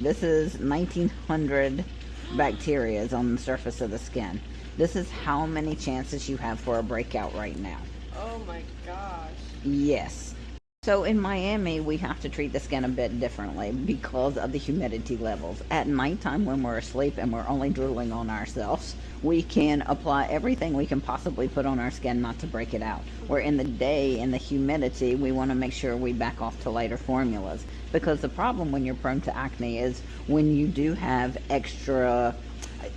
This is 1900 bacteria on the surface of the skin. This is how many chances you have for a breakout right now. Oh my gosh. Yes. So in Miami, we have to treat the skin a bit differently because of the humidity levels. At nighttime when we're asleep and we're only drooling on ourselves, we can apply everything we can possibly put on our skin not to break it out. Where in the day, in the humidity, we want to make sure we back off to lighter formulas. Because the problem when you're prone to acne is when you do have extra,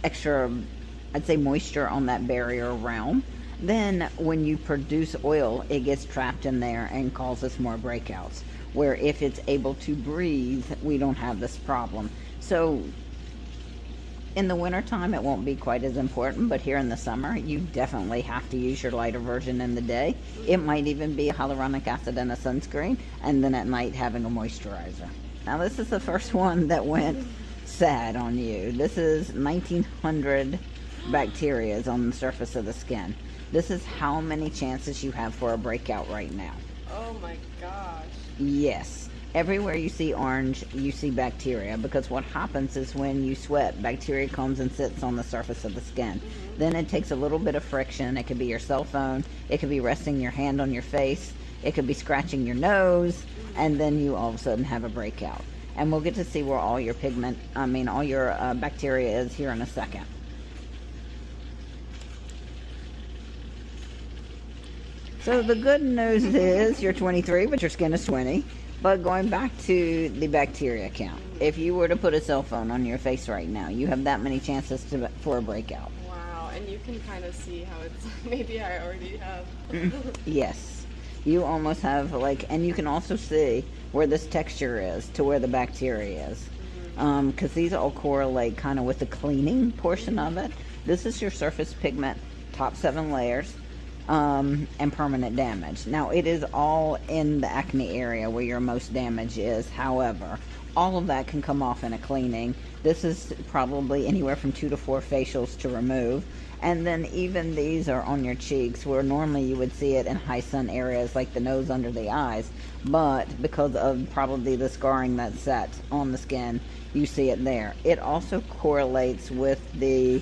I'd say moisture on that barrier realm, then when you produce oil, it gets trapped in there and causes more breakouts. Where if it's able to breathe, we don't have this problem. So in the wintertime, it won't be quite as important, but here in the summer, you definitely have to use your lighter version in the day. It might even be hyaluronic acid and a sunscreen, and then at night having a moisturizer. Now this is the first one that went sad on you. This is 1900 bacteria on the surface of the skin. This is how many chances you have for a breakout right now. Oh my gosh. Yes. Everywhere you see orange, you see bacteria, because what happens is when you sweat, bacteria comes and sits on the surface of the skin. Then it takes a little bit of friction. It could be your cell phone. It could be resting your hand on your face. It could be scratching your nose. And then you all of a sudden have a breakout. And we'll get to see where all your all your bacteria is here in a second. So the good news is you're 23, but your skin is 20. But going back to the bacteria count, if you were to put a cell phone on your face right now, you have that many chances for a breakout. Wow, and you can kind of see how it's, maybe I already have. Yes, you almost have and you can also see where this texture is to where the bacteria is. Because these all correlate kind of with the cleaning portion of it. This is your surface pigment, top 7 layers. And permanent damage. Now it is all in the acne area where your most damage is. However, all of that can come off in a cleaning. This is probably anywhere from 2 to 4 facials to remove. And then even these are on your cheeks where normally you would see it in high sun areas like the nose, under the eyes. But because of probably the scarring that's set on the skin, you see it there. It also correlates with the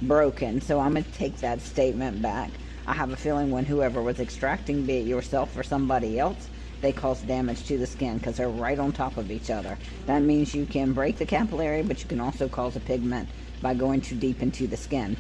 broken. So I'm going to take that statement back. I have a feeling when whoever was extracting, be it yourself or somebody else, they cause damage to the skin because they're right on top of each other. That means you can break the capillary, but you can also cause a pigment by going too deep into the skin.